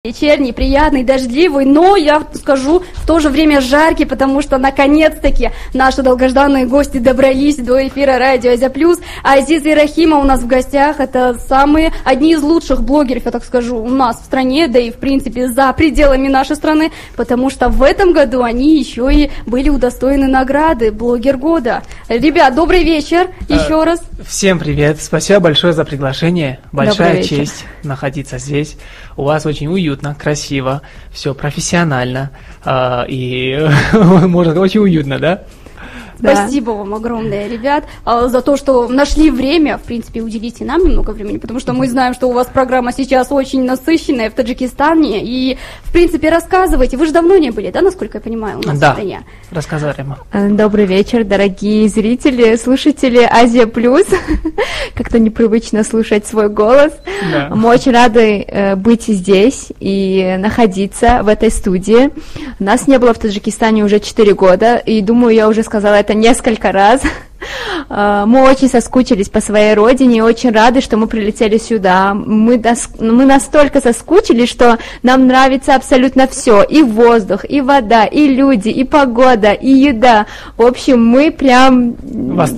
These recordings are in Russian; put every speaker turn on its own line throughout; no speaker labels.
Вечерний, приятный, дождливый, но, я скажу, в то же время жаркий, потому что, наконец-таки, наши долгожданные гости добрались до эфира Радио Азия Плюс. Азиз и Рахима у нас в гостях. Это одни из лучших блогеров, я так скажу, у нас в стране, да и, в принципе, за пределами нашей страны, потому что в этом году они еще и были удостоены награды «Блогер года». Ребят, добрый вечер еще раз.
Всем привет, спасибо большое за приглашение. Большая честь находиться здесь. У вас очень уютно, красиво, все профессионально и можно сказать, очень уютно, да?
Спасибо вам огромное, ребят, за то, что нашли время, в принципе, уделите нам немного времени, потому что мы знаем, что у вас программа сейчас очень насыщенная в Таджикистане, и, в принципе, рассказывайте. Вы же давно не были, да, насколько я понимаю, у нас в стране?
Да, рассказываем.
Добрый вечер, дорогие зрители, слушатели Азия Плюс. Как-то непривычно слушать свой голос. Да. Мы очень рады быть здесь и находиться в этой студии. Нас не было в Таджикистане уже 4 года, и, думаю, я уже сказала это несколько раз. Мы очень соскучились по своей родине и очень рады, что мы прилетели сюда. Мы настолько соскучились, что нам нравится абсолютно все. И воздух, и вода, и люди, и погода, и еда. В общем, мы прям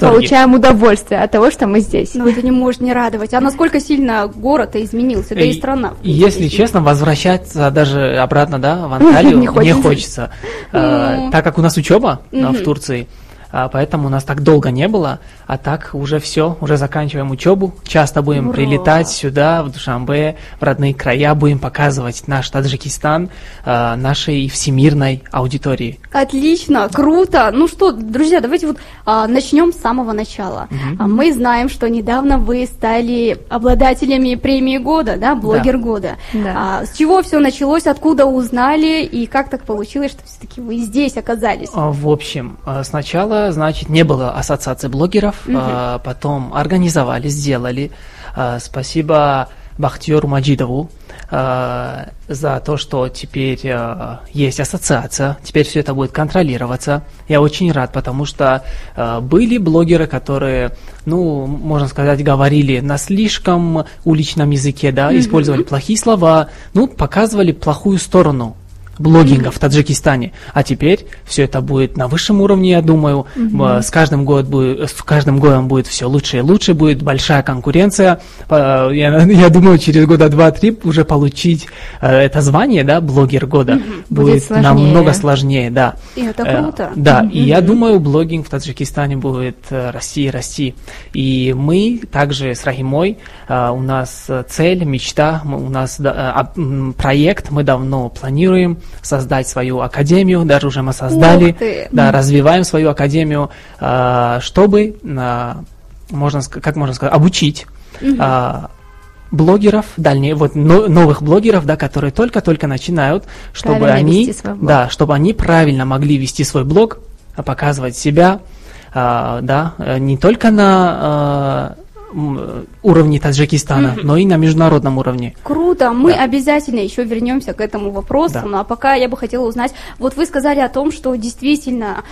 получаем удовольствие от того, что мы здесь.
Но это не может не радовать. А насколько сильно город изменился, да и страна?
Если честно, возвращаться даже обратно, да, в Анталию не хочется. Так как у нас учеба в Турции, поэтому у нас так долго не было, а так уже все, уже заканчиваем учебу, часто будем прилетать сюда, в Душанбе, в родные края, будем показывать наш Таджикистан нашей всемирной аудитории.
Отлично, круто. Ну что, друзья, давайте вот начнем с самого начала. Мы знаем, что недавно вы стали обладателями премии года, да, блогер года. Да. С чего все началось, откуда узнали и как так получилось, что все-таки вы здесь оказались?
В общем, сначала, значит, не было ассоциации блогеров, потом организовали, сделали. Спасибо Бахтиёру Маджидову за то, что теперь есть ассоциация, теперь все это будет контролироваться. Я очень рад, потому что были блогеры, которые, ну, можно сказать, говорили на слишком уличном языке, да, использовали плохие слова, ну, показывали плохую сторону блогинга в Таджикистане. А теперь все это будет на высшем уровне, я думаю. С каждым годом будет все лучше и лучше, будет большая конкуренция. Я думаю, через года 2-3 уже получить это звание, да, блогер года будет намного сложнее, да.
И это круто.
Да, и я думаю, блогинг в Таджикистане будет расти и расти. И мы также с Рахимой, у нас цель, мечта, у нас проект, мы давно планируем создать свою академию, даже уже мы создали, да, развиваем свою академию, чтобы, можно сказать, обучить блогеров, новых блогеров, да, которые только-только начинают, чтобы они правильно могли вести свой блог, показывать себя, да, не только на уровне Таджикистана, но и на международном уровне.
Круто, мы обязательно еще вернемся к этому вопросу, ну а пока я бы хотела узнать, вот вы сказали о том, что действительно,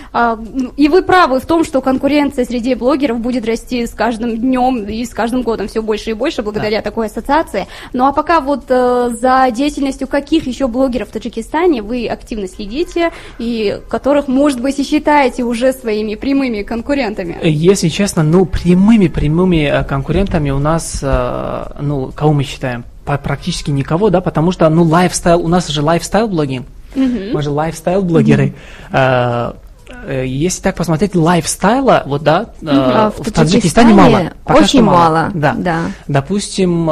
и вы правы в том, что конкуренция среди блогеров будет расти с каждым днем и с каждым годом все больше и больше благодаря такой ассоциации, ну а пока вот за деятельностью каких еще блогеров в Таджикистане вы активно следите и которых, может быть, и считаете уже своими прямыми конкурентами?
Если честно, прямыми конкурентами у нас, кого мы считаем? Практически никого, да, потому что, лайфстайл, у нас же лайфстайл-блогинг, мы же лайфстайл-блогеры. Если так посмотреть, лайфстайла, вот, да, в Таджикистане мало.
Очень мало,
да. Допустим...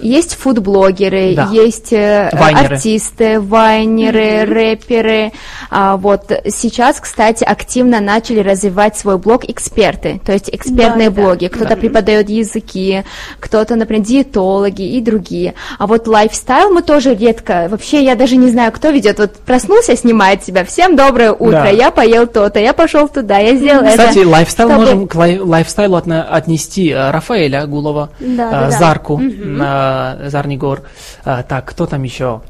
Есть фуд-блогеры, есть артисты, вайнеры, рэперы. Вот сейчас, кстати, активно начали развивать свой блог эксперты, то есть экспертные блоги. Кто-то преподает языки, кто-то, например, диетологи и другие. А вот лайфстайл мы тоже редко, вообще я даже не знаю, кто ведет. Вот проснулся, снимает себя, всем доброе утро, я поел то-то, я пошел туда, я сделал это.
Кстати, можем к лайфстайлу отнести Рафаэля Гулова, Зарку, Зарнигор. Так, кто там еще?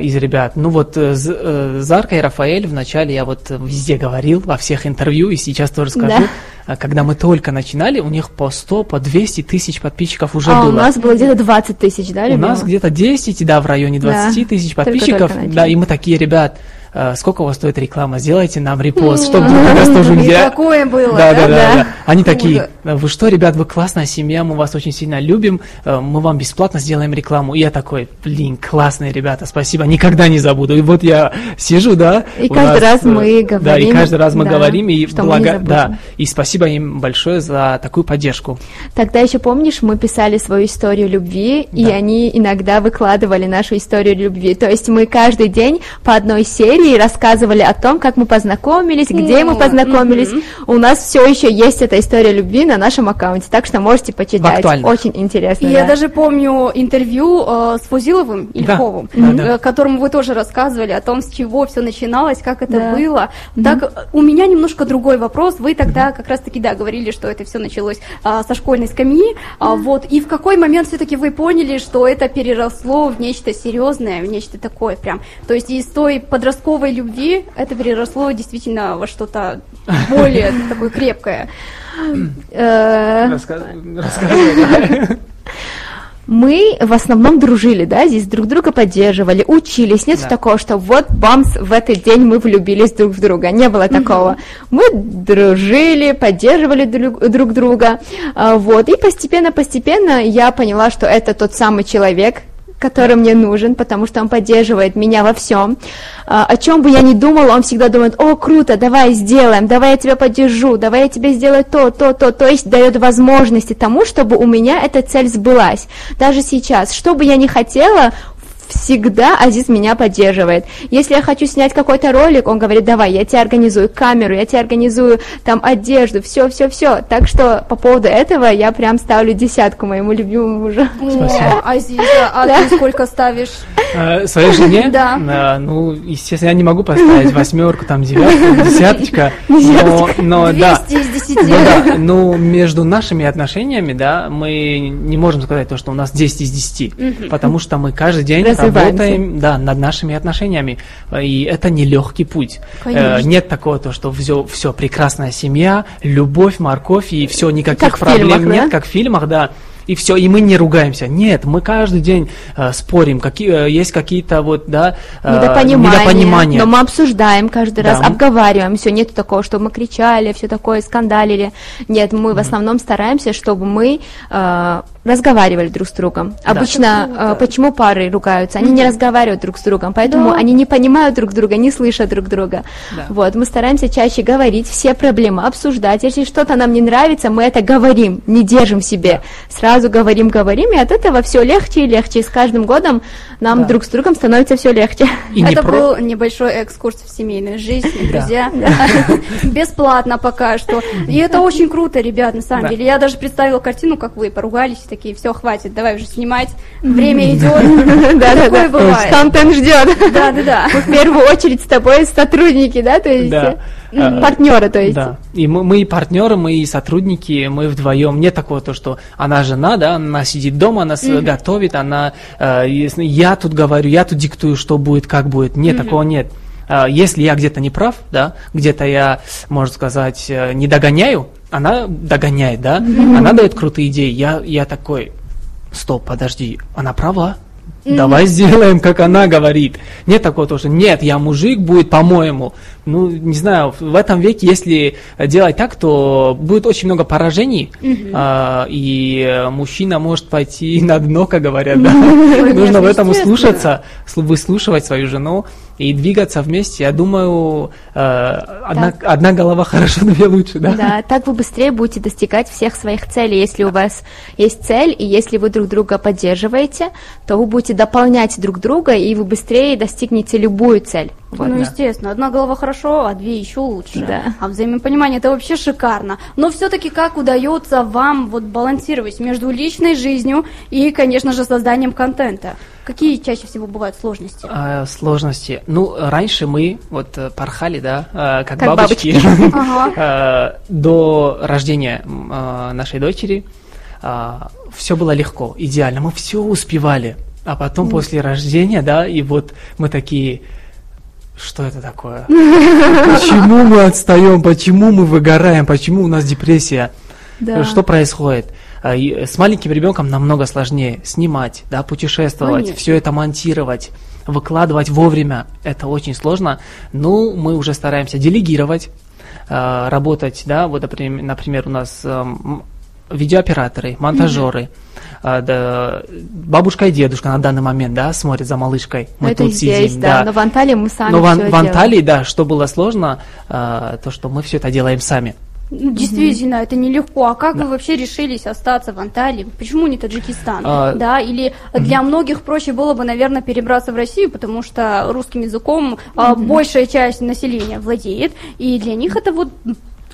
из ребят. Ну вот Зарка и Рафаэль вначале я вот везде говорил, во всех интервью, и сейчас тоже скажу, когда мы только начинали, у них по 100, по 200 тысяч подписчиков уже было.
У нас было где-то 20 тысяч, да, любимых?
У нас где-то 10, да, в районе 20 тысяч подписчиков. Да, и мы такие, ребят, сколько у вас стоит реклама, сделайте нам репост, чтобы вдруг нас тоже
не... Такое было,
да. Они такие, вы что, ребят, вы классная семья, мы вас очень сильно любим, мы вам бесплатно сделаем рекламу. И я такой, блин, классные ребята, спасибо, никогда не забуду. И вот я сижу, да.
И каждый раз мы говорим.
Да, и каждый раз мы говорим, и и спасибо им большое за такую поддержку.
Тогда еще помнишь, мы писали свою историю любви, и они иногда выкладывали нашу историю любви. То есть мы каждый день по одной серии рассказывали о том, как мы познакомились, где мы познакомились. У нас все еще есть эта история любви на нашем аккаунте, так что можете почитать. Очень интересно.
Я даже помню интервью с Фузиловым Ильховым, которому вы тоже рассказывали о том, с чего все начиналось, как это было. Так, у меня немножко другой вопрос. Вы тогда как раз-таки, говорили, что это все началось со школьной скамьи. Вот, и в какой момент все-таки вы поняли, что это переросло в нечто серьезное, в нечто такое прям. То есть из той подростковой любви это переросло действительно во что-то более такое крепкое.
Рассказывай.
Мы в основном дружили, да, здесь друг друга поддерживали, учились. Нет такого, что вот бамс, в этот день мы влюбились друг в друга. Не было такого. Мы дружили, поддерживали друг друга. Вот. И постепенно я поняла, что это тот самый человек, который мне нужен, потому что он поддерживает меня во всем. О чем бы я ни думала, он всегда думает: о, круто, давай сделаем, давай я тебя поддержу, давай я тебе сделаю то. То есть дает возможности тому, чтобы у меня эта цель сбылась. Даже сейчас, что бы я ни хотела, всегда Азиз меня поддерживает. Если я хочу снять какой-то ролик, он говорит: давай, я тебе организую камеру, я тебе организую там одежду, все. Так что по поводу этого я прям ставлю 10 моему любимому мужу.
Спасибо. Азиза, ты сколько ставишь?
Своей жене?
Да.
Ну, естественно, я не могу поставить 8, там 9, 10. Но
200 из 10.
Да, но между нашими отношениями, да, мы не можем сказать то, что у нас 10 из 10, потому что мы каждый день работаем, над нашими отношениями, и это нелегкий путь. Нет такого, то, что все прекрасная семья, любовь, морковь, и все, никаких проблем нет, как в фильмах, да. И все, и мы не ругаемся. Нет, мы каждый день спорим, есть какие-то недопонимания.
Но мы обсуждаем каждый раз, обговариваем. Все, нет такого, чтобы мы кричали, все такое, скандалили. Нет, мы в основном стараемся, чтобы мы разговаривали друг с другом. Обычно, почему пары ругаются? Они не разговаривают друг с другом, поэтому они не понимают друг друга, не слышат друг друга. Вот, мы стараемся чаще говорить, все проблемы обсуждать. Если что-то нам не нравится, мы это говорим, не держим в себе. Сразу говорим, и от этого все легче и легче. И с каждым годом нам друг с другом становится все легче.
Это был небольшой экскурс в семейную жизнь, друзья. Бесплатно пока что. И это очень круто, ребят, на самом деле. Я даже представила картину, как вы поругались, такие: все, хватит, давай уже снимать. Время идет. Такое бывает.
Контент ждет.
Да.
В первую очередь с тобой сотрудники, да, то есть партнеры, то есть.
Да. И мы и партнеры, мы и сотрудники, мы вдвоем. Нет такого, то, что она жена, да, она сидит дома, она готовит, она, я тут говорю, я тут диктую, что будет, как будет. Нет, такого нет. Если я где-то не прав, да, где-то я, можно сказать, не догоняю, она догоняет, да, она дает крутые идеи. Я такой: стоп, подожди, она права? Давай сделаем, как она говорит. Нет такого тоже. Нет, я мужик, будет по-моему. Ну, не знаю, в этом веке, если делать так, то будет очень много поражений, и мужчина может пойти на дно, как говорят. Да? Нужно в этом слушаться, выслушивать свою жену и двигаться вместе. Я думаю, одна голова хорошо, две лучше. Да?
Да, так вы быстрее будете достигать всех своих целей. Если у вас есть цель, и если вы друг друга поддерживаете, то вы будете дополнять друг друга, и вы быстрее достигнете любую цель.
Вот, естественно, одна голова хорошо, а две еще лучше. Да. А взаимопонимание — это вообще шикарно. Но все-таки как удается вам балансировать между личной жизнью и, конечно же, созданием контента? Какие чаще всего бывают сложности?
Сложности. Ну, раньше мы порхали, да, как бабочки. До рождения нашей дочери все было легко, идеально. Мы все успевали. А потом после рождения, да, и вот мы такие, что это такое? Почему мы отстаем, почему мы выгораем, почему у нас депрессия? Да. Что происходит? С маленьким ребенком намного сложнее снимать, да, путешествовать, все это монтировать, выкладывать вовремя. Это очень сложно. Ну, мы уже стараемся делегировать, работать, да, вот, например, у нас видеооператоры, монтажеры, бабушка и дедушка на данный момент, да, смотрят за малышкой. Мы
это
тут
здесь,
сидим,
да, но в Анталии мы сами
но
все
в Анталии, да, что было сложно, то, что мы все это делаем сами.
Действительно, это нелегко. А как вы вообще решились остаться в Анталии? Почему не Таджикистан? Да, или для многих проще было бы, наверное, перебраться в Россию, потому что русским языком большая часть населения владеет, и для них это вот,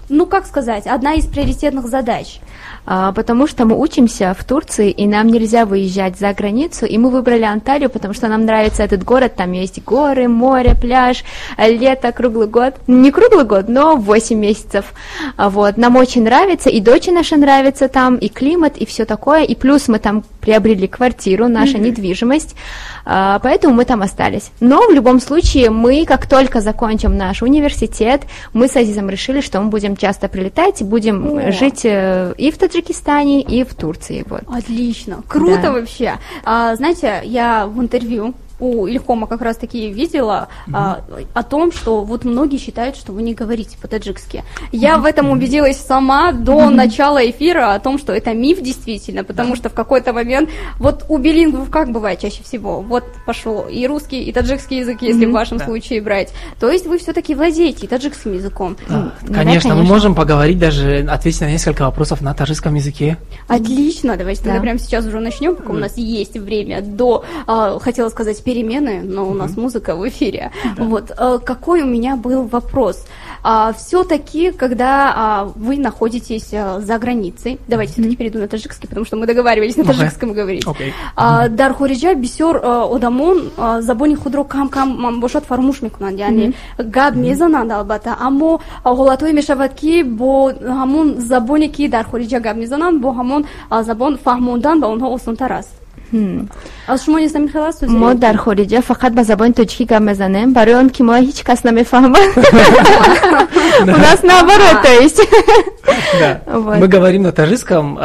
ну как сказать, одна из приоритетных задач.
Потому что мы учимся в Турции, и нам нельзя выезжать за границу, и мы выбрали Анталию, потому что нам нравится этот город, там есть горы, море, пляж, лето, круглый год, не круглый год, но 8 месяцев, вот, нам очень нравится, и дочь наша нравится там, и климат, и все такое, и плюс мы там приобрели квартиру, наша недвижимость, поэтому мы там остались. Но в любом случае, мы, как только закончим наш университет, мы с Азизом решили, что мы будем часто прилетать, и будем жить и в Таджикистане, и в Турции. Вот.
Отлично, круто вообще. Знаете, я в интервью у Ильхома как раз-таки видела о том, что вот многие считают, что вы не говорите по-таджикски. Я в этом убедилась сама до начала эфира, о том, что это миф действительно, потому что в какой-то момент, вот у билингвов как бывает чаще всего, вот пошло и русский, и таджикский язык, если в вашем случае брать, то есть вы все-таки владеете и таджикским языком.
Конечно, мы можем поговорить, даже ответить на несколько вопросов на таджикском языке.
Отлично, давайте тогда прямо сейчас уже начнем, пока у нас есть время до, хотела сказать, перемены, но у нас музыка в эфире. Вот, какой у меня был вопрос? Все-таки, когда вы находитесь за границей, давайте все-таки перейду на таджикский, потому что мы договаривались на таджикском говорить. Дархориджа бисер одамон забони худро кам бошад фармуш мекунанд, яъни гап мезананд албатта, аммо ҳолатҳое мешавад ки бо ҳамон забоне ки дар хориҷа гап мезананд бо ҳамон забон фаҳмондан ба онҳо осонтар аст. از شما نیستم این خلاص توضیح
ما در خارجه فقط با زبان تاجیکی گپ میزنیم برای اون که ما هیچ کس نمیفهمه у нас наоборот, то есть
мы говорим на таджикском,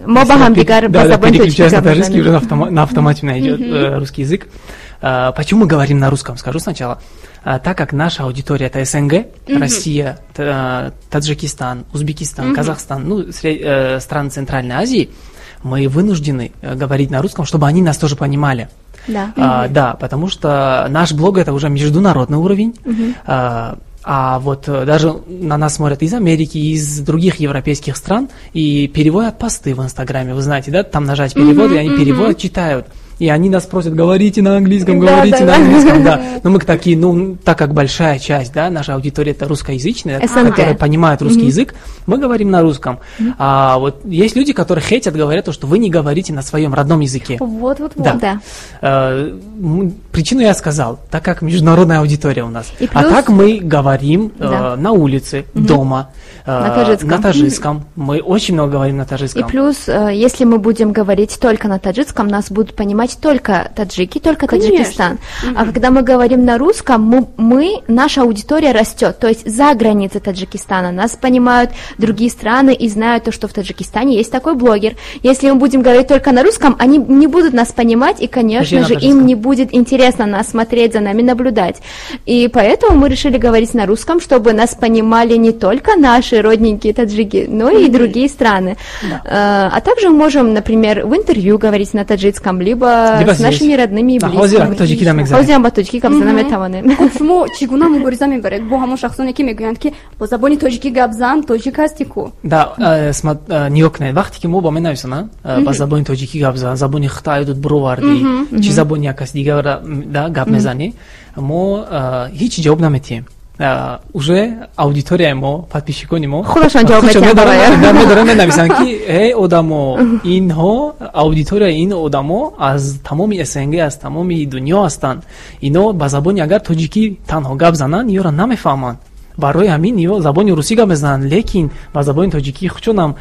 мы переключаемся
на таджикский, уже на автомате идет русский язык. Почему мы говорим на русском, скажу сначала. Так как наша аудитория это СНГ, Россия, Таджикистан, Узбекистан, Казахстан, ну, страны Центральной Азии, мы вынуждены говорить на русском, чтобы они нас тоже понимали. Да, потому что наш блог это уже международный уровень. А вот даже на нас смотрят из Америки, из других европейских стран и переводят посты в Инстаграме. Вы знаете, да, там нажать перевод, и они переводят, читают. И они нас просят, говорите на английском, говорите на английском, да. Но мы такие, ну, так как большая часть, да, нашей аудитории это русскоязычная, которая понимает русский язык, мы говорим на русском. А вот есть люди, которые хейтят, говорят, что вы не говорите на своем родном языке.
Вот.
Да.
Причину я сказал, так как международная аудитория у нас. А так мы говорим на улице, дома, на таджикском. Мы очень много говорим на таджикском.
И плюс, если мы будем говорить только на таджикском, нас будут понимать только таджики, только Таджикистан. А когда мы говорим на русском, наша аудитория растет. То есть за границей Таджикистана нас понимают другие страны и знают то, что в Таджикистане есть такой блогер. Если мы будем говорить только на русском, они не будут нас понимать, и, конечно же, им не будет интересно нас смотреть, за нами наблюдать. И поэтому мы решили говорить на русском, чтобы нас понимали не только наши родненькие таджики, но и другие страны. А также мы можем, например, в интервью говорить на таджикском, либо с нашими родными и близкими. Ҳозирам ба тоҷикӣ гап зада метавонем.
Шумо чӣ гуна мубориза мебаред бо ҳамон шахсоне ки мегӯянд ки бо забони тоҷикӣ гап зан, тоҷик ҳасти ку?
Да, нигоҳ кунед, вақте ки мо ба мен нависонанд ба забони тоҷикӣ гап зан, забони хитай дуд бировардӣ, чӣ забони як кас дигар гап мезанӣ, мо ҳеҷ ҷавоб наметиҳем. Уже аудитория мо, подписчикони мо
худашон ҷавоб
медоранд менависанд ки эй одамо, инҳо аудитория ин одамо аз тамоми СНГ, аз тамоми дунё ҳастанд. Ино ба забони агар тоҷикӣ танҳо гап зананд, ёро намефаҳманд. Барои ҳамин ё забони русӣ гап мезананд, лекин ба забони тоҷикӣ чунам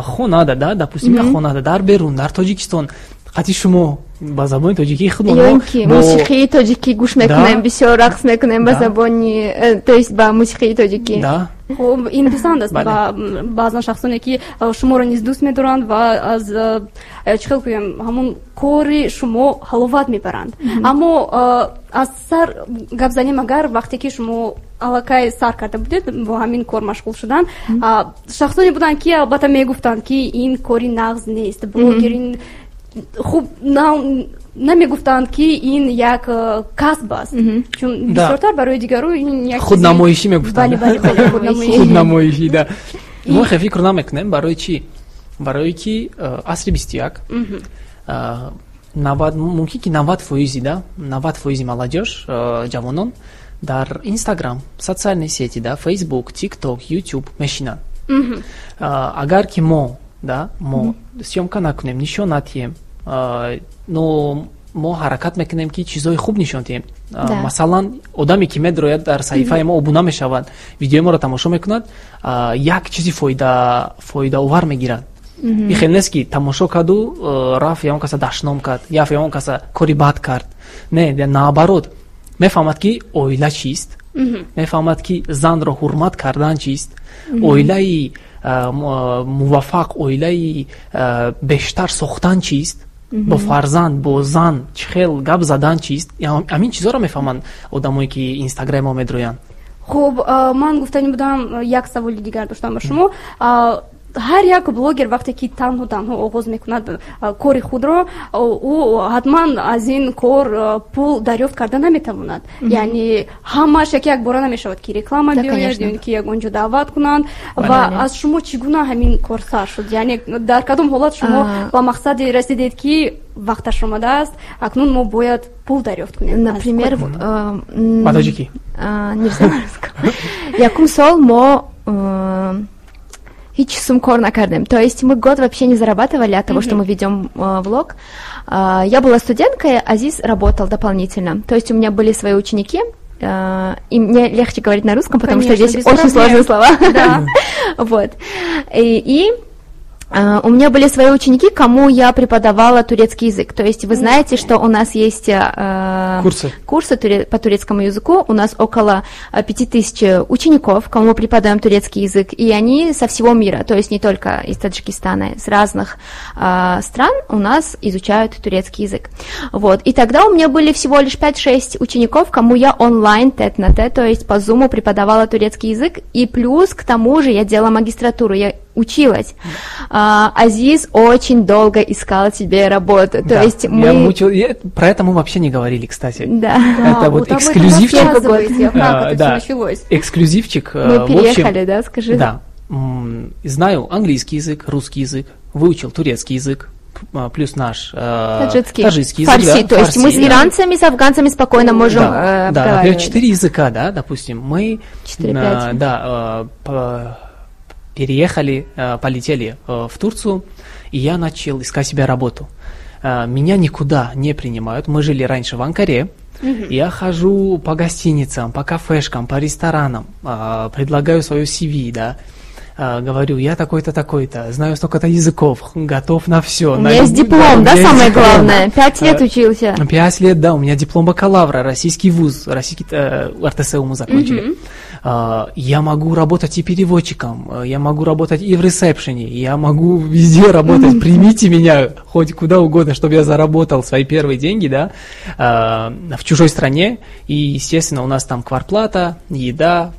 хонада, да, допустим, я хонада дар берун, дар Тоҷикистон, қати шумо базабони тоҷикӣ худ
ёнки мусиқии тоҷикӣ гӯш мекунем, бисёр рақс мекунем ба забони, то есть ба мусиқии тоҷикӣ.
Да.
خب این پسند است و بعضا شخصانی که شما را نیز دوست می‌دارند و از چه خیلی همون کار شما حلاوت می‌برند. اما از سر گپ زنیم اگر وقتی که شما علاقه سر کرده بودید با همین کار مشغول شدن، شخصانی بودند که البته میگفتند که این کاری نغز نیست، بلاگرین خوب نمیگفتند که این یک کسب است، چون بسیارتر برای دیگران این یک
خودنمایشی میگفتند.
بله
خودنمایشی. да. ما خیلی فکر نمیکنیم برای چی؟ برای که عصر 21 ممکن که 90% да, 90% молодежь, جوانان در اینستاگرام، социальные сети, да, Facebook, TikTok, YouTube мешинанд. اگر که ما съемка накунем, нишон натием, но мо ҳаракат мекунем ки чизои хуб нишон диҳем. Масалан, одаме ки медрояд дар саҳифаи мо обуна мешавад, видеои моро тамошо мекунад, як чизи фоидаовар мегирад. И хел нест ки тамошо карду рафт ягон каса дашном кард, я ягон каса кори бад кард. Не, наоборот, мефаҳмад ки оила чист, мефаҳмад ки занро ҳурмат кардан чист, оилаи муваффақ, оилаи бештар сохтан чист, با فرزند، با زن چخیل گپ زدن چیست؟ همین چیزا رو میفهمن آدمایی که اینستاگرام ها میدروین.
خب من گفتنی بودم یک سوال دیگر داشتم با شما. هر یک بلاگر وقتی که تنها آغاز میکند کار خود را، او حتما از این کار پول دریافت کرده نمیتواند. یعنی همش یک بار نمیشود که رکلام بیاید یا که یک اونجا دعوت کنند. و از شما چگونه همین کار سر شد؟ یعنی در کدام حالت شما با مقصد رسیدید که وقتش آمده است اکنون ما باید پول دریافت کنیم؟
Например,
با تاجیکی
якум сол мо هیچ сум кор накардем. То есть мы год вообще не зарабатывали от того, что мы ведем влог. Я была студенткой, Азиз работал дополнительно. То есть у меня были свои ученики, и мне легче говорить на русском, потому что здесь очень сложные слова. Вот. И у меня были свои ученики, кому я преподавала турецкий язык. То есть вы знаете, что у нас есть курсы по турецкому языку. У нас около 5000 учеников, кому мы преподаем турецкий язык. И они со всего мира, то есть не только из Таджикистана, с разных стран у нас изучают турецкий язык. Вот. И тогда у меня были всего лишь 5-6 учеников, кому я онлайн, тет-на-тет, то есть по зуму преподавала турецкий язык. И плюс к тому же я делала магистратуру, я училась. Азиз очень долго искал тебе работу. То есть
про это мы вообще не говорили, кстати.
Да.
Это вот эксклюзивчик.
Как это началось?
Эксклюзивчик.
Мы переехали, да, скажи.
Да. Знаю английский язык, русский язык, выучил турецкий язык, плюс наш таджикский язык.
Фарси, то есть мы с иранцами, с афганцами спокойно можем
разговаривать. Да, например, 4 языка, да, допустим. Мы
4-5.
Переехали, полетели в Турцию, и я начал искать себе работу. Меня никуда не принимают. Мы жили раньше в Анкаре. Я хожу по гостиницам, по кафешкам, по ресторанам, предлагаю свое CV, да. Говорю, я такой-то, такой-то, знаю столько-то языков, готов на все.
У меня есть диплом, да, самое главное? 5 лет учился.
5 лет, да, у меня диплом бакалавра, российский вуз, РТСУ мы закончили. Я могу работать и переводчиком, я могу работать и в ресепшене, я могу везде работать, примите меня хоть куда угодно, чтобы я заработал свои первые деньги, да, в чужой стране, и, естественно, у нас там квартплата, еда,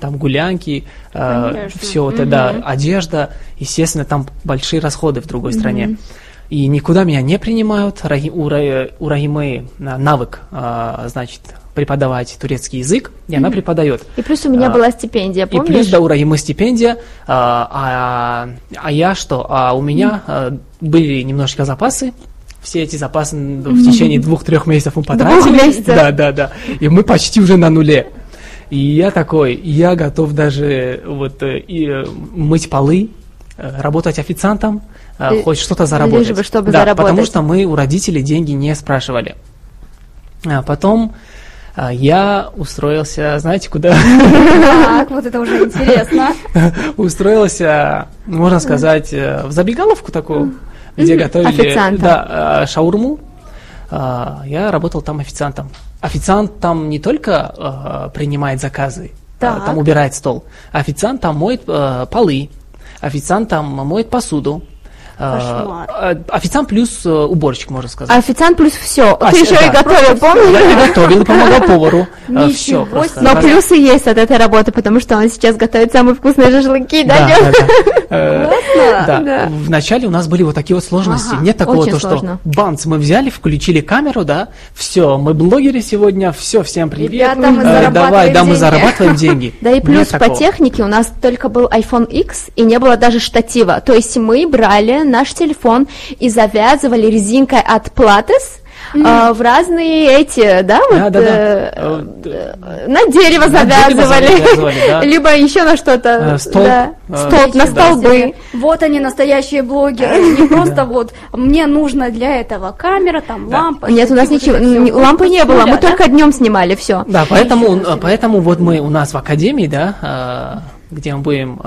там гулянки, все это, да, одежда, естественно, там большие расходы в другой стране. И никуда меня не принимают, у Рахимы навык, значит, преподавать турецкий язык, и она преподает.
И плюс у меня была стипендия, помнишь?
И плюс, да, у Рахимы стипендия, я что? У меня были немножечко запасы, все эти запасы в течение 2-3 месяцев мы потратили.
2 месяцев?
Да. И мы почти уже на нуле. И я такой, я готов даже вот мыть полы, работать официантом, хоть что-то заработать.
Лишь бы, чтобы
да,
заработать.
Потому что мы у родителей деньги не спрашивали. Потом я устроился, знаете, куда?
Так, вот это уже интересно.
Устроился, можно сказать, в забегаловку такую, где готовили
шаурму.
Я работал там официантом. Официант там не только принимает заказы, там убирает стол. Официант там моет полы, официант там моет посуду. Официант плюс уборщик, можно сказать.
Официант плюс все. Ты еще и готовил, помнишь?
Я готовил и помогал повару. Все.
Но плюсы есть от этой работы, потому что он сейчас готовит самые вкусные шашлыки, да?
Да. Вначале у нас были вот такие вот сложности. Нет такого, то что бамц, мы взяли, включили камеру, да, все, мы блогеры сегодня, все, всем привет. Давай, да, мы зарабатываем деньги.
Да, и плюс по технике у нас только был iPhone X и не было даже штатива. То есть мы брали наш телефон и завязывали резинкой от Платес в разные эти, да, вот, на дерево завязывали, либо еще на что-то, на столбы.
Вот они, настоящие блогеры, не просто вот, мне нужно для этого камера, там, лампа.
Нет, у нас ничего, лампы не было, мы только днем снимали все.
Да, поэтому вот мы у нас в академии, да, где мы будем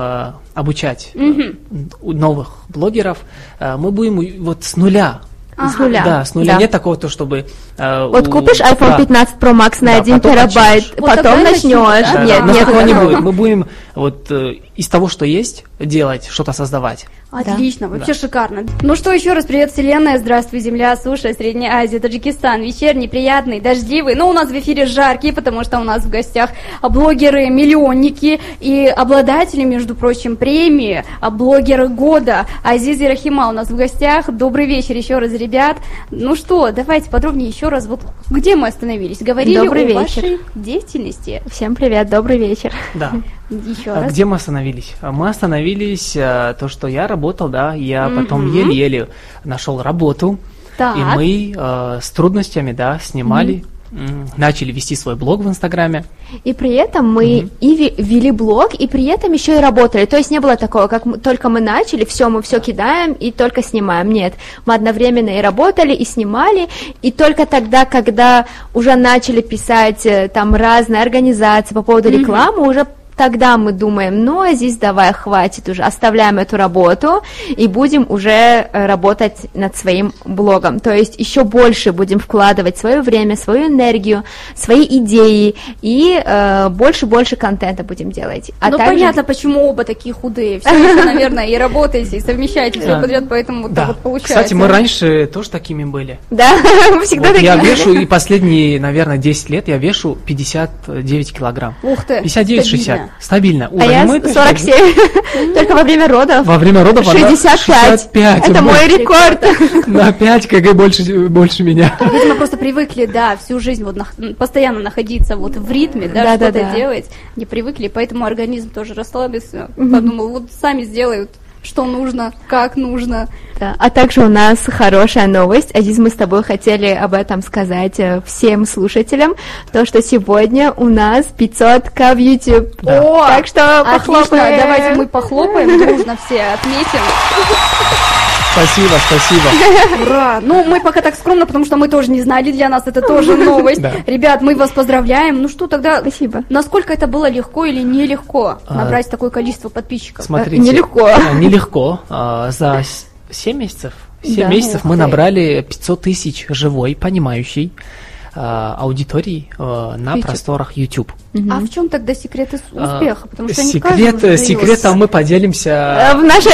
обучать новых блогеров, мы будем вот с нуля.
С нуля.
Да, с нуля. Нет такого, то, чтобы...
Вот купишь iPhone 15 Pro Max на 1 терабайт, потом начнешь.
Нет, такого не будет. Мы будем вот из того, что есть, делать, что-то создавать.
Отлично, вообще шикарно. Ну что, еще раз привет, Вселенная, здравствуй, Земля, суша, Средняя Азия, Таджикистан, вечерний, приятный, дождливый, но у нас в эфире жаркий, потому что у нас в гостях блогеры, миллионники и обладатели, между прочим, премии блогеры года. Азиз и Рахима у нас в гостях. Добрый вечер еще раз, ребят. Ну что, давайте подробнее еще раз, вот где мы остановились? Говорили о вашей деятельности.
Всем привет, добрый вечер.
Да.
Еще раз.
Где мы остановились? Мы остановились, то, что я работал, да, я потом еле-еле нашел работу, и мы с трудностями, да, снимали, начали вести свой блог в Инстаграме.
И при этом мы и вели блог, и при этом еще и работали. То есть не было такого, как только мы начали, все, мы все кидаем и только снимаем. Нет, мы одновременно и работали, и снимали, и только тогда, когда уже начали писать там разные организации по поводу рекламы, уже тогда мы думаем, ну, Азиз, давай, хватит уже, оставляем эту работу и будем уже работать над своим блогом. То есть еще больше будем вкладывать свое время, свою энергию, свои идеи и больше контента будем делать.
Ну, понятно, почему оба такие худые. Все еще, наверное, и работаете, и совмещаете все подряд, поэтому вот так вот получается.
Кстати, мы раньше тоже такими были.
Да, мы всегда такие.
Я вешу, и последние, наверное, 10 лет я вешу 59 килограмм.
Ух ты!
59-60. Стабильно.
А я 47. Только во время родов.
Во время родов
65. Это мой рекорд.
На 5 кг больше меня.
Видимо, просто привыкли, да, всю жизнь вот постоянно находиться вот в ритме, да, что-то делать. Не привыкли, поэтому организм тоже расслабился. Подумал, вот сами сделают, что нужно, как нужно.
Да. А также у нас хорошая новость. Азиз, мы с тобой хотели об этом сказать всем слушателям. То, что сегодня у нас 500К в YouTube.
Да. О,
так что похлопаем.
Давайте мы похлопаем, дружно все отметим.
Спасибо.
Ура! Ну, мы пока так скромно, потому что мы тоже не знали, для нас это тоже новость. Да. Ребят, мы вас поздравляем. Ну что тогда,
спасибо.
Насколько это было легко или нелегко набрать такое количество подписчиков?
Смотрите, нелегко. За 7 месяцев, мы набрали 500 тысяч живой, понимающей аудитории на просторах YouTube.
А в чем тогда секрет успеха? Потому что
секретом мы поделимся
в нашей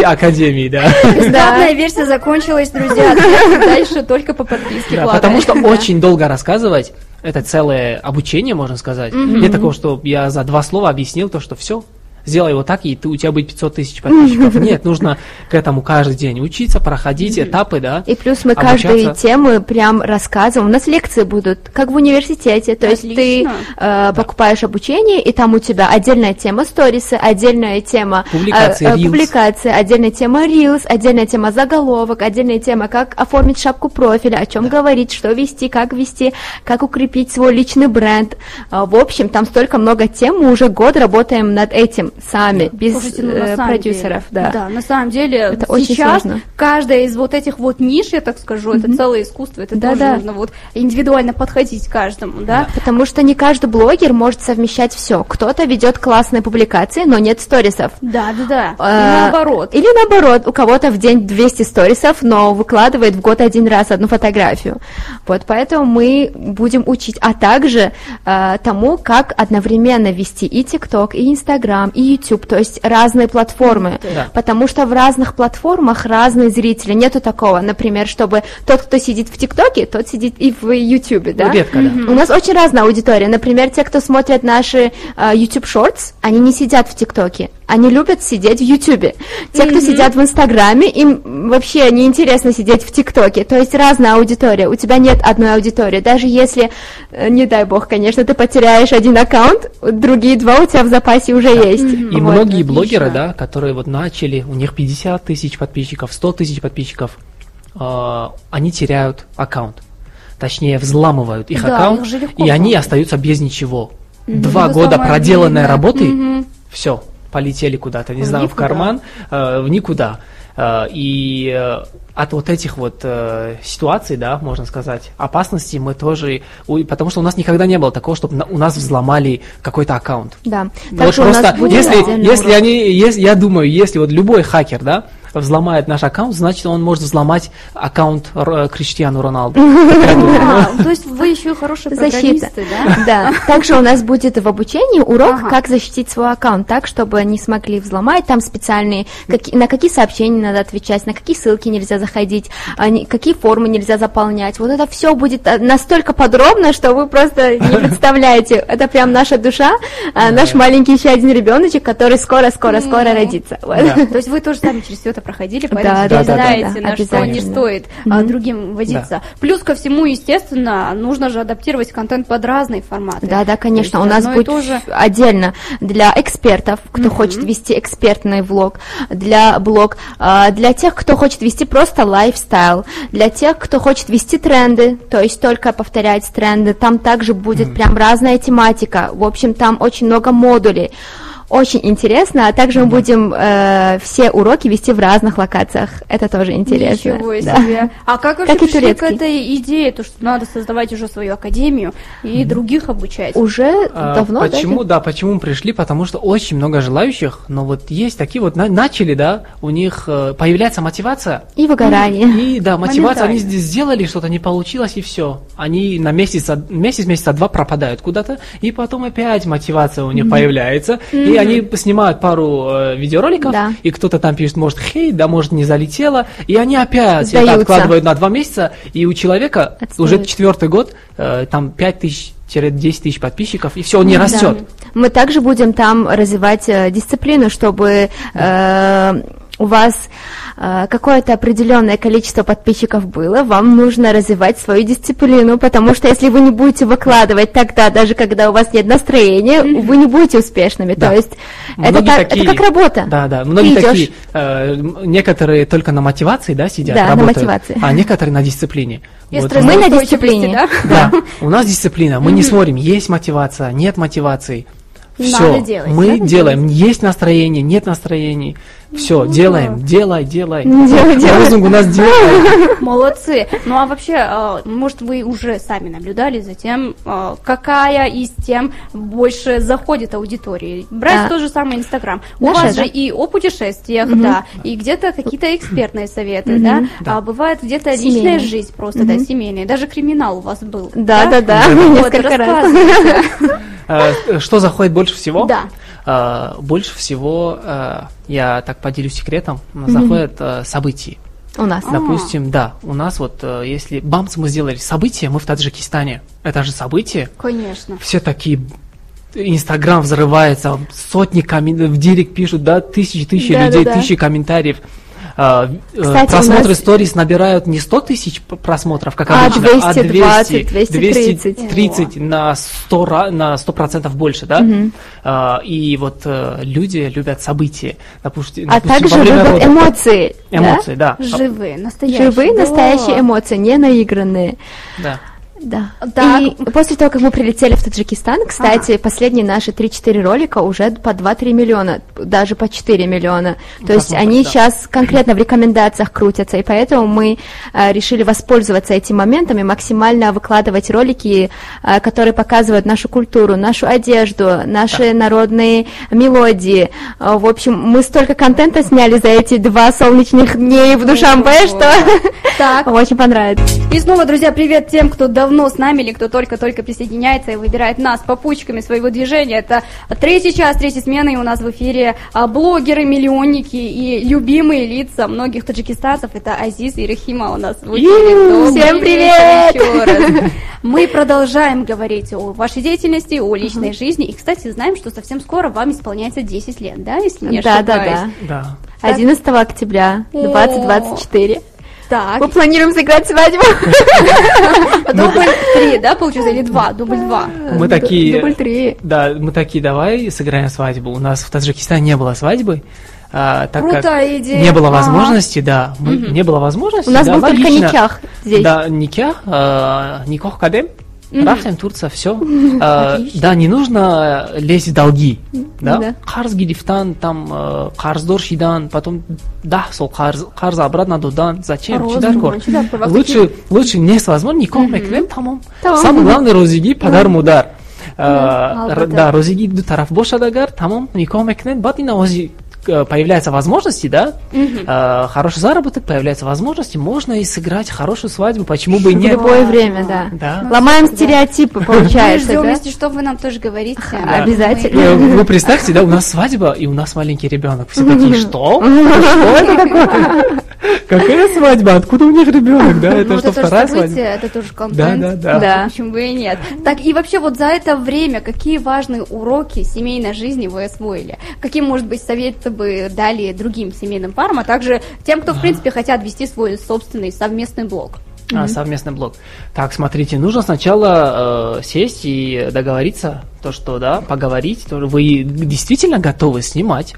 академии. Да.
Бесплатная версия закончилась, друзья. Дальше только по подписке.
Потому что очень долго рассказывать, это целое обучение, можно сказать. Нет такого, что я за 2 слова объяснил то, что все. Сделай вот так, и у тебя будет 500 тысяч подписчиков. Нет, нужно к этому каждый день учиться, проходить этапы, да.
И плюс мы каждую тему прям рассказываем. У нас лекции будут, как в университете. То есть ты покупаешь обучение, и там у тебя отдельная тема сторисы, отдельная тема публикации, отдельная тема рилс, отдельная тема заголовок, отдельная тема, как оформить шапку профиля, о чем говорить, что вести, как укрепить свой личный бренд. В общем, там столько много тем, мы уже год работаем над этим. сами, без
Слушайте, на самом
продюсеров.
Деле, да, на самом деле
это очень
сейчас
сложно.
каждая из вот этих вот ниш, я так скажу, это целое искусство, это тоже нужно вот индивидуально подходить к каждому, да?
Потому что не каждый блогер может совмещать все. Кто-то ведет классные публикации, но нет сторисов.
Да. И наоборот.
Или наоборот, у кого-то в день 200 сторисов, но выкладывает в год один раз одну фотографию. Вот поэтому мы будем учить, а также тому, как одновременно вести и ТикТок, и Инстаграм, и YouTube, то есть разные платформы. Потому что в разных платформах разные зрители. Нету такого, например, чтобы тот, кто сидит в ТикТоке, тот сидит и в Ютубе, да?
Редко, да.
У нас очень разная аудитория. Например, те, кто смотрят наши YouTube Shorts, они не сидят в ТикТоке, они любят сидеть в Ютубе. Те, кто сидят в Инстаграме, им вообще неинтересно сидеть в ТикТоке. То есть разная аудитория. У тебя нет одной аудитории. Даже если, не дай бог, конечно, ты потеряешь один аккаунт, другие два у тебя в запасе уже есть.
И многие блогеры, да, которые вот начали, у них 50 тысяч подписчиков, 100 тысяч подписчиков, они теряют аккаунт. Точнее, взламывают их аккаунт, и они остаются без ничего. 2 года проделанной работы, все, полетели куда-то, не знаю, в карман, в никуда. И от вот этих вот ситуаций, да, можно сказать, опасностей мы тоже, потому что у нас никогда не было такого, чтобы у нас взломали какой-то аккаунт.
Да.
Вот просто, я думаю, если вот любой хакер, да, взломает наш аккаунт, значит, он может взломать аккаунт Криштиану Роналду.
То есть вы еще хорошие программисты, да?
Да. Также у нас будет в обучении урок, как защитить свой аккаунт так, чтобы не смогли взломать. Там специальные, на какие сообщения надо отвечать, на какие ссылки нельзя заходить, какие формы нельзя заполнять. Вот это все будет настолько подробно, что вы просто не представляете. Это прям наша душа, наш маленький еще один ребеночек, который скоро родится.
То есть вы тоже сами через все это проходили, поэтому знаете, на что не стоит другим возиться. Плюс ко всему, естественно, нужно же адаптировать контент под разные форматы.
Да, конечно. У нас будет отдельно для экспертов, кто хочет вести экспертный влог, для тех, кто хочет вести просто лайфстайл, для тех, кто хочет вести тренды, то есть только повторять тренды. Там также будет прям разная тематика. В общем, там очень много модулей. Очень интересно, а также мы будем все уроки вести в разных локациях. Это тоже интересно.
Ничего себе. А как вообще пришли к этой идее, то, что надо создавать уже свою академию и других обучать?
Уже давно,
почему, да? Почему мы пришли? Потому что очень много желающих, но вот есть такие вот, начали, да, у них появляется мотивация.
И выгорание.
И, да, мотивация, они сделали что-то, не получилось, и все. Они на месяца 2 пропадают куда-то, и потом опять мотивация у них появляется, и они снимают пару видеороликов, и кто-то там пишет, может, хейт, да, может, не залетело, и они опять это откладывают на 2 месяца, и у человека уже 4-й год, там 5 тысяч-10 тысяч подписчиков, и все, он не растет.
Мы также будем там развивать дисциплину, чтобы у вас какое-то определенное количество подписчиков было, вам нужно развивать свою дисциплину, потому что если вы не будете выкладывать тогда, даже когда у вас нет настроения, вы не будете успешными. То есть это как работа.
Да, многие такие, некоторые только на мотивации, да, сидят, работают, на мотивации, а некоторые на дисциплине.
Вот мы на дисциплине.
Да, у нас дисциплина, мы не смотрим, есть мотивация, нет мотивации. Все, мы делаем, есть настроение, нет настроения. Все, делаем, делай. Лозунг у нас делай.
Молодцы. Ну а вообще, может, вы уже сами наблюдали за тем, какая из тем больше заходит аудитории? Брать тот же самый Инстаграм. У вас же и о путешествиях, да, и где-то какие-то экспертные советы, да, а бывает где-то личная жизнь просто, да, семейная. Даже криминал у вас был.
Да, несколько раз.
Что заходит больше всего?
Да.
Больше всего, я так поделюсь секретом, заходят события.
У нас.
Допустим, да, у нас вот, если бамс мы сделали событие, мы в Таджикистане, это же событие.
Конечно.
Все такие, Инстаграм взрывается, сотни комментариев, в директ пишут, да, тысячи людей, тысячи комментариев. Кстати, просмотры сторис набирают не 100 тысяч просмотров, как обычно,
220, 230
на 100% больше, да? И вот люди любят события. Допустим,
также любят эмоции.
Эмоции, да.
Живые, настоящие
эмоции, не наигранные.
Да.
Да. И после того, как мы прилетели в Таджикистан, кстати, последние наши 3-4 ролика уже по 2-3 миллиона, даже по 4 миллиона. То есть они сейчас конкретно в рекомендациях крутятся, и поэтому мы решили воспользоваться этим моментом и максимально выкладывать ролики, которые показывают нашу культуру, нашу одежду, наши народные мелодии. В общем, мы столько контента сняли за эти 2 солнечных дней в Душанбе, что очень понравится.
И снова, друзья, привет тем, кто давно с нами или кто только-только присоединяется и выбирает нас попутчиками своего движения. Это 3-й час, 3-й смены, и у нас в эфире блогеры, миллионники и любимые лица многих таджикистанцев. Это Азиз и Рахима у нас в эфире.
Всем привет!
Еще раз. Мы продолжаем говорить о вашей деятельности, о личной жизни. И, кстати, знаем, что совсем скоро вам исполняется 10 лет, да, если не ошибаюсь?
Да. 11 октября 2024.
Так.
Мы планируем сыграть свадьбу.
Дубль 3, да, получается, или 2? Дубль 2.
Мы такие...
Дубль 3.
Да, мы такие, давай сыграем свадьбу. У нас в Таджикистане не было свадьбы. Так
Крутая идея.
Не было возможности, да. Не было возможности.
У нас был только никях здесь.
Да, никях, никох кадем. Рафтем, Турция, все. Да, не нужно лезть в долги. Да? Қарз гирифтан, там қарздор шидан, потом да, сол қарз обратно додан. Зачем? Лучше не с возможностью, никого меквем, тамам. Самое главное, розиги подар мудар. Да, розиги ду тараф бошад агар, тамам, никого меквем, бат и на ози. Появляются возможности, да, хороший заработок, появляются возможности, можно и сыграть хорошую свадьбу, почему бы и нет.
В любое время, да. Ломаем стереотипы, получается,
да? Мы ждем, если что, вы нам тоже говорите.
Обязательно.
Вы представьте, да, у нас свадьба, и у нас маленький ребенок. Все такие, что? Что это такое? Какая свадьба? Откуда у них ребенок? Да, это что, вторая свадьба?
Это тоже контент.
Да.
Почему бы и нет? Так, и вообще вот за это время какие важные уроки семейной жизни вы освоили? Какие, может быть, советы бы дали другим семейным парам, а также тем, кто, в принципе, хотят вести свой собственный совместный блог?
Совместный блог. Так, смотрите, нужно сначала сесть и договориться, то, что, да, поговорить, то, вы действительно готовы снимать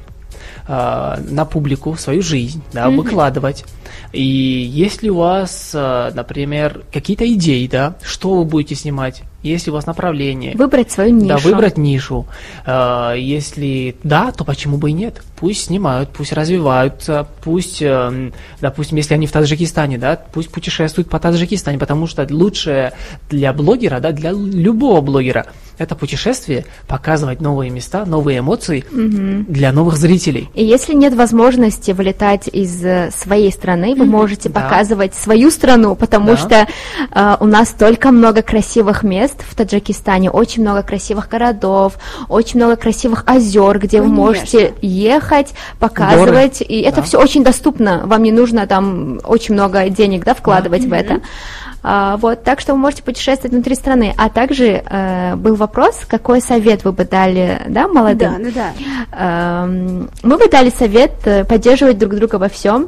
на публику свою жизнь, да, выкладывать. И если у вас, например, какие-то идеи, да, что вы будете снимать, если у вас направление.
Выбрать свою нишу.
Да, выбрать нишу. Если да, то почему бы и нет? Пусть снимают, пусть развиваются, пусть, допустим, если они в Таджикистане, да, пусть путешествуют по Таджикистану, потому что лучшее для блогера, да, для любого блогера, это путешествие, показывать новые места, новые эмоции для новых зрителей.
И если нет возможности вылетать из своей страны, вы можете показывать свою страну, потому что у нас столько много красивых мест в Таджикистане, очень много красивых городов, очень много красивых озер, где вы можете ехать, показывать, и это все очень доступно, вам не нужно там очень много денег, да, вкладывать в это. Вот, так что вы можете путешествовать внутри страны. А также был вопрос, какой совет вы бы дали, да, молодым?
Да.
Мы бы дали совет поддерживать друг друга во всем,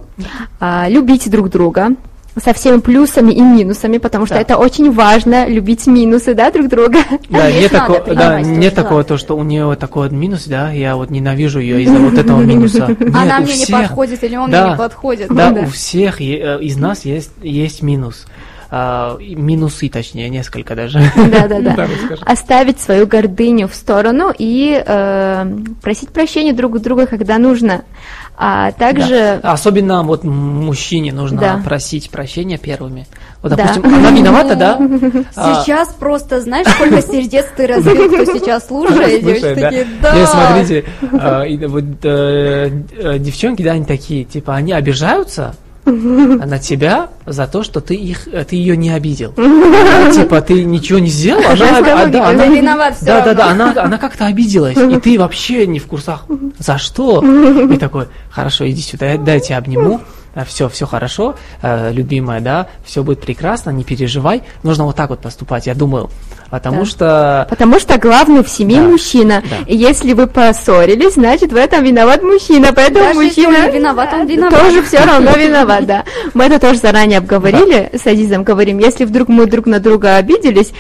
любить друг друга, со всеми плюсами и минусами, потому что это очень важно, любить минусы, да, друг друга.
Да, нет такого, то, что у нее такой минус, да, я вот ненавижу ее из-за вот этого минуса.
Она мне не подходит или он мне не подходит.
Да, у всех из нас есть минус. Минусы, точнее, несколько даже.
Да. Оставить свою гордыню в сторону и просить прощения друг у друга, когда нужно. А также...
Особенно вот мужчине нужно просить прощения первыми. Вот, допустим, она виновата, да?
Сейчас просто, знаешь, сколько сердец ты разбил, кто сейчас слушает.
Смотрите, девчонки, да, они такие, типа, они обижаются на тебя за то, что ты ее не обидел. Типа, ты ничего не сделал, она
виновата.
Да, она как-то обиделась, и ты вообще не в курсах. За что? И такой, хорошо, иди сюда, дайте обниму. Все хорошо, любимая, да, все будет прекрасно, не переживай. Нужно вот так вот поступать. Я думаю, Потому что
главный в семье мужчина.
Да.
И если вы поссорились, значит, в этом виноват мужчина. Поэтому
даже
мужчина
если он виноват, он виноват.
тоже все равно виноват, да. Мы это тоже заранее обговорили, с Азизом говорим, если вдруг мы друг на друга обиделись,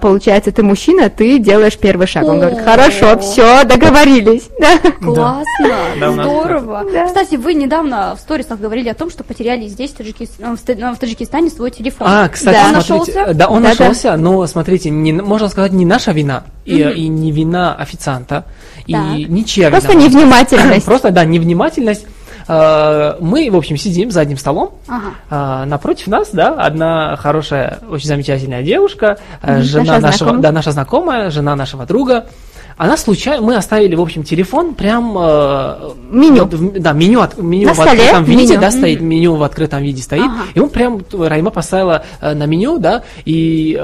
получается, ты мужчина, ты делаешь первый шаг. Он говорит, хорошо, все, договорились. Да.
Классно, здорово. Кстати, вы недавно в сторисах говорили о том, что потеряли здесь, в Таджикистане, свой телефон.
Кстати,
он
смотрите,
нашелся?
Да, он нашелся, но, смотрите, можно сказать, не наша вина, и не вина официанта, и ничья вина.
Просто невнимательность.
Просто, невнимательность. Мы, в общем, сидим за одним столом, напротив нас, одна хорошая, очень замечательная девушка, жена наша знакомая, жена нашего друга. Она случайно, мы оставили, в общем, телефон прям...
меню.
Меню
на
в открытом виде,
меню.
Стоит, меню в открытом виде стоит. И он прям, Раима поставила на меню, и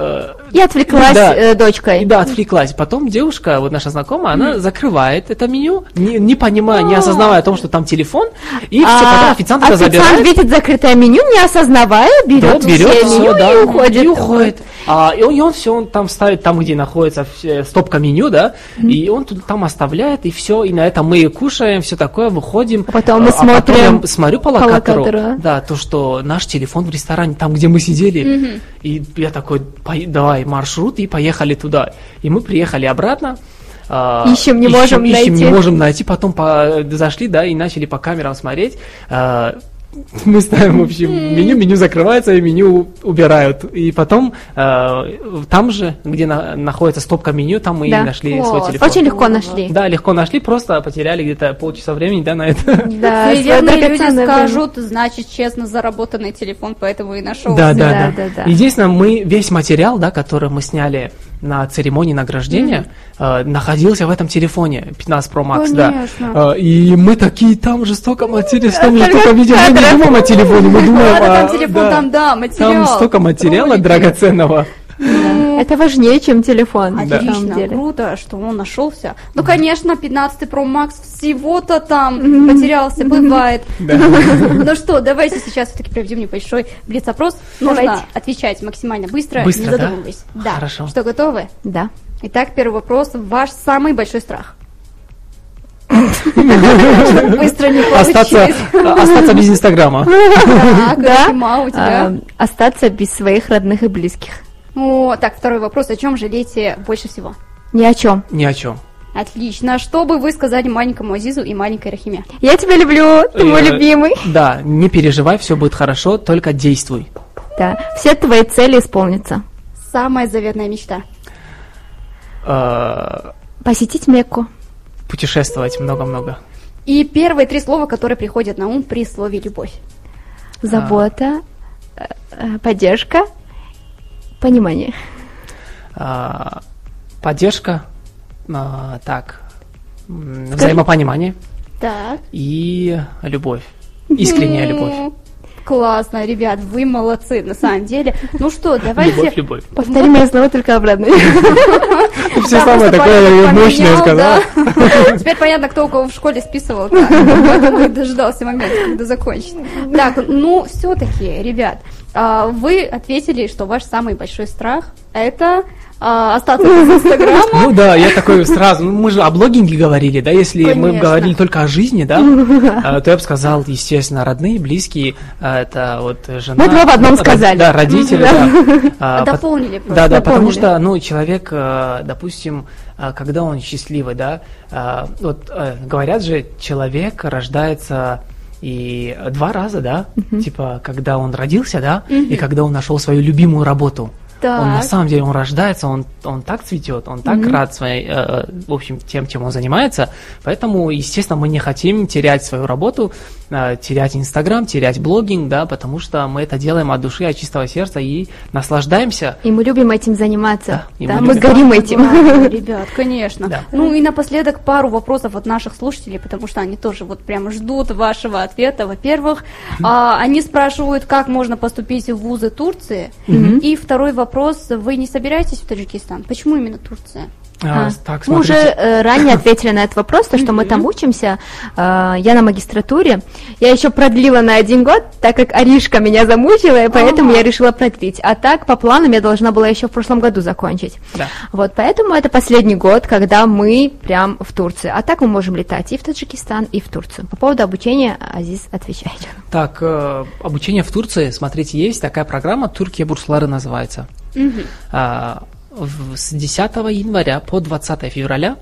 отвлеклась дочкой.
Да, отвлеклась. Потом девушка, вот наша знакомая, она закрывает это меню, не понимая, не осознавая о том, что там телефон, и все, потом официант это забирает.
Официант видит закрытое меню, не осознавая, берет все меню и уходит.
И он там ставит, там, где находится стопка меню, и он там оставляет, и все, и на этом мы кушаем, все такое, выходим.
Потом мы смотрим.
Я смотрю по локатору, то, что наш телефон в ресторане, там, где мы сидели, и я такой, давай маршрут, и поехали туда. И мы приехали обратно.
Ищем, не можем найти.
Потом зашли, и начали по камерам смотреть. Мы ставим, в общем, меню закрывается, и меню убирают. И потом там же, где находится стопка меню, там мы и нашли свой телефон.
Очень легко нашли.
Да, легко нашли, просто потеряли где-то полчаса времени, на это.
Да, верные люди скажут, значит, честно заработанный телефон, поэтому и нашелся.
Да. Единственное, весь материал, который мы сняли на церемонии награждения, находился в этом телефоне 15 Pro Max,
Конечно.
И мы такие, там жестоко материал, видео, мы не думаем о телефоне, мы думаем
там телефон, материал.
Там столько материала драгоценного.
Это важнее, чем телефон.
Отлично, круто, что он нашелся. Конечно, 15 Pro Max всего-то там потерялся, бывает. Ну что, давайте сейчас все-таки проведем небольшой блиц-опрос. Нужно отвечать максимально быстро, не задумываясь.
Да? Хорошо.
Что, готовы?
Да.
Итак, первый вопрос. Ваш самый большой страх? Быстро не получилось.
Остаться без Инстаграма.
Да, у тебя?
Остаться без своих родных и близких.
Так, второй вопрос. О чем жалеете больше всего?
Ни о чем.
Ни о чем.
Отлично. Что бы вы сказали маленькому Азизу и маленькой Рахиме?
Я тебя люблю, ты мой любимый.
Да, не переживай, все будет хорошо, только действуй.
Да, все твои цели исполнятся.
Самая заветная мечта?
Посетить Мекку.
Путешествовать много-много.
И первые 3 слова, которые приходят на ум при слове «любовь».
Забота, поддержка, понимание.
Поддержка, взаимопонимание.
Так.
И любовь. Искренняя любовь.
Классно, ребят, вы молодцы, на самом деле. Ну что, давайте...
Любовь.
Повтори мои слова, только обратно.
Все самое такое мощное сказал.
Теперь понятно, кто у кого в школе списывал. Поэтому и дождался момента, когда закончит. Так, все-таки, ребят, вы ответили, что ваш самый большой страх – это... остаться без Инстаграма.
Я такой сразу, мы же о блогинге говорили, если мы говорили только о жизни, то я бы сказал, естественно, родные, близкие, это вот жена.
Мы 2 в одном сказали.
Да, родители,
Дополнили просто.
Да, потому что, человек, допустим, когда он счастливый, говорят же, человек рождается и 2 раза, типа, когда он родился, и когда он нашел свою любимую работу.
Так.
Он на самом деле, он рождается, он так цветет, он так рад своей, в общем, тем, чем он занимается. Поэтому, естественно, мы не хотим терять свою работу, терять Инстаграм, терять блогинг, потому что мы это делаем от души, от чистого сердца и наслаждаемся.
И мы любим этим заниматься.
Да,
мы горим этим.
Ребят, конечно.
Да.
И напоследок пару вопросов от наших слушателей, потому что они тоже прямо ждут вашего ответа. Во-первых, они спрашивают, как можно поступить в вузы Турции. И второй вопрос, вы не собираетесь в Таджикистан? Почему именно Турция?
Так,
мы уже ранее ответили на этот вопрос, то, что мы там учимся, я на магистратуре, я еще продлила на 1 год, так как Аришка меня замучила, и поэтому я решила продлить, а так, по планам, я должна была еще в прошлом году закончить, вот, поэтому это последний год, когда мы прям в Турции, а так мы можем летать и в Таджикистан, и в Турцию. По поводу обучения, Азиз, отвечает.
Так, обучение в Турции, смотрите, есть такая программа, Türkiye Bursları называется. С 10 января по 20 февраля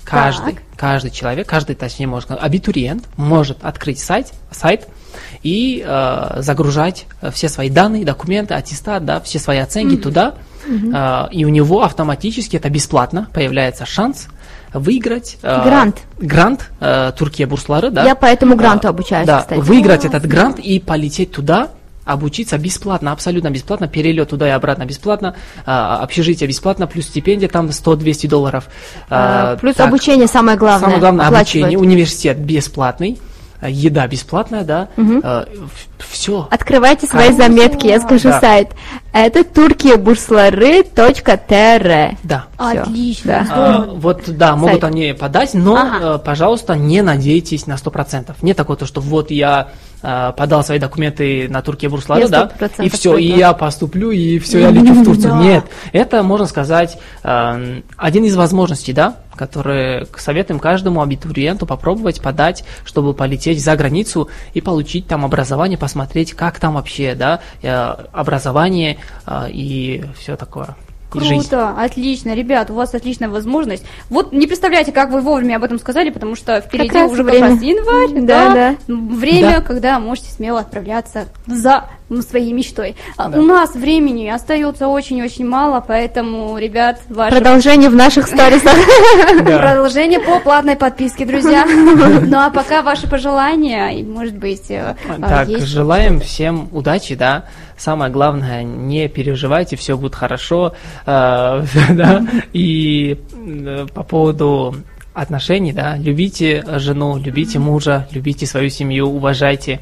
каждый человек, точнее, абитуриент может открыть сайт и загружать все свои данные, документы, аттестат, да, все свои оценки туда, и у него автоматически, это бесплатно, появляется шанс выиграть грант Türkiye Bursları, да.
Я по этому гранту обучаюсь, кстати.
Выиграть этот грант и полететь туда, обучиться бесплатно, абсолютно бесплатно, перелет туда и обратно бесплатно, общежитие бесплатно, плюс стипендия там $100-200.
Плюс обучение самое главное.
Самое главное обучение, университет бесплатный, еда бесплатная, да, все.
Открывайте свои заметки, я скажу сайт. Это turkiyebursları.tr.
Да.
Отлично.
Вот, да, могут они подать, но, пожалуйста, не надейтесь на 100%. Не такое, что вот я подал свои документы на Türkiye Bursları, да, и все, и я поступлю, и все, я лечу в Турцию. Нет, это, можно сказать, один из возможностей, да, которые советуем каждому абитуриенту попробовать подать, чтобы полететь за границу и получить там образование, посмотреть, как там вообще, да, образование и все такое.
Круто, отлично, ребят, у вас отличная возможность. Вот не представляете, как вы вовремя об этом сказали, потому что впереди уже как раз январь, да, время, когда можете смело отправляться за своей мечтой. У нас времени остается очень-очень мало, поэтому, ребят,
продолжение в наших сторисах.
Продолжение по платной подписке, друзья. Ну а пока ваши пожелания, и, может быть,
так, желаем всем удачи, да. Самое главное, не переживайте, все будет хорошо, да. И по поводу отношений, да, любите жену, любите мужа, любите свою семью, уважайте.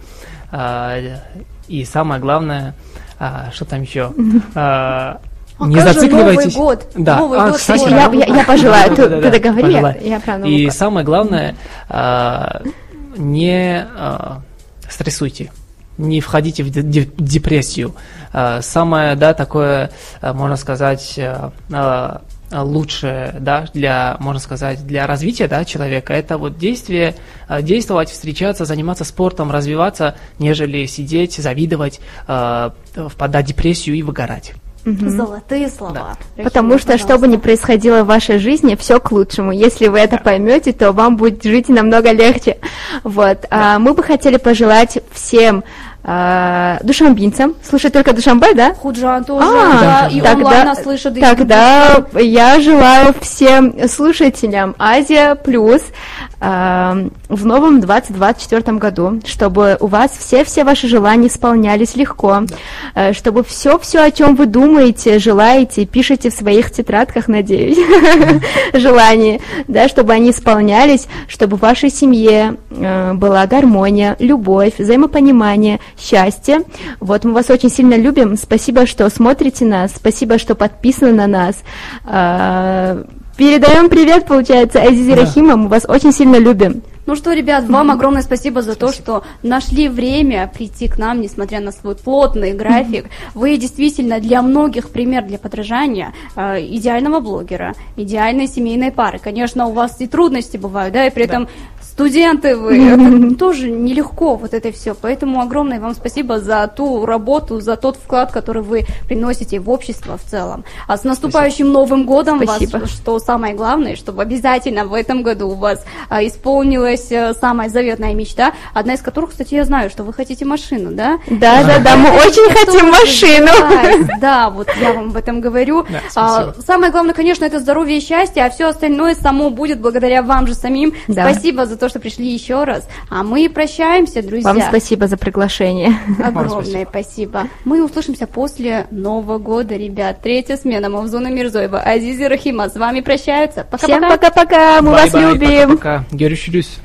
И самое главное, что там еще? Не зацикливайтесь.
Новый год.
Да.
Новый год.
Кстати,
я пожелаю. Ты договори, я про Новый
И
год.
самое главное, не стрессуйте. Не входите в депрессию. Самое, да, такое, можно сказать, лучшее, да, для, можно сказать, для развития, да, человека, это вот действовать, встречаться, заниматься спортом, развиваться, нежели сидеть, завидовать, впадать в депрессию и выгорать.
Золотые слова.
Да. Потому что, что бы ни происходило в вашей жизни, все к лучшему. Если вы это поймете, то вам будет жить намного легче. Вот. Да. Мы бы хотели пожелать всем душанбинцам, слушать только Душанбе, да?
Худжан тоже, да, и онлайн нас слышат.
Тогда я желаю всем слушателям Азия Плюс в новом 2024 году, чтобы у вас все ваши желания исполнялись легко, чтобы все, о чем вы думаете, желаете, пишите в своих тетрадках, надеюсь, желания, да, чтобы они исполнялись, чтобы в вашей семье была гармония, любовь, взаимопонимание, счастье. Вот, мы вас очень сильно любим. Спасибо, что смотрите нас, спасибо, что подписаны на нас. Передаем привет, получается, Азизе Рахима, мы вас очень сильно любим.
Ну что, ребят, вам огромное спасибо за то, что нашли время прийти к нам, несмотря на свой плотный график. Вы действительно для многих пример для подражания идеального блогера, идеальной семейной пары. Конечно, у вас и трудности бывают, да, и при этом студенты вы, это тоже нелегко, вот это все. Поэтому огромное вам спасибо за ту работу, за тот вклад, который вы приносите в общество в целом. А с наступающим Новым годом вас, что самое главное, чтобы обязательно в этом году у вас исполнилась самая заветная мечта, одна из которых, кстати, я знаю, что вы хотите машину, да?
Да, мы очень хотим машину.
Да, вот я вам об этом говорю. Самое главное, конечно, это здоровье и счастье, а все остальное само будет благодаря вам же самим. Спасибо за то, что пришли еще раз. А мы прощаемся, друзья.
Вам спасибо за приглашение.
Огромное спасибо. Мы услышимся после Нового года, ребят. 3-я смена. Мавзуна Мирзоева, Азизе Рахима с вами прощаются. Пока-пока.
Всем пока-пока. Мы вас любим.
Пока. Görüşürüz.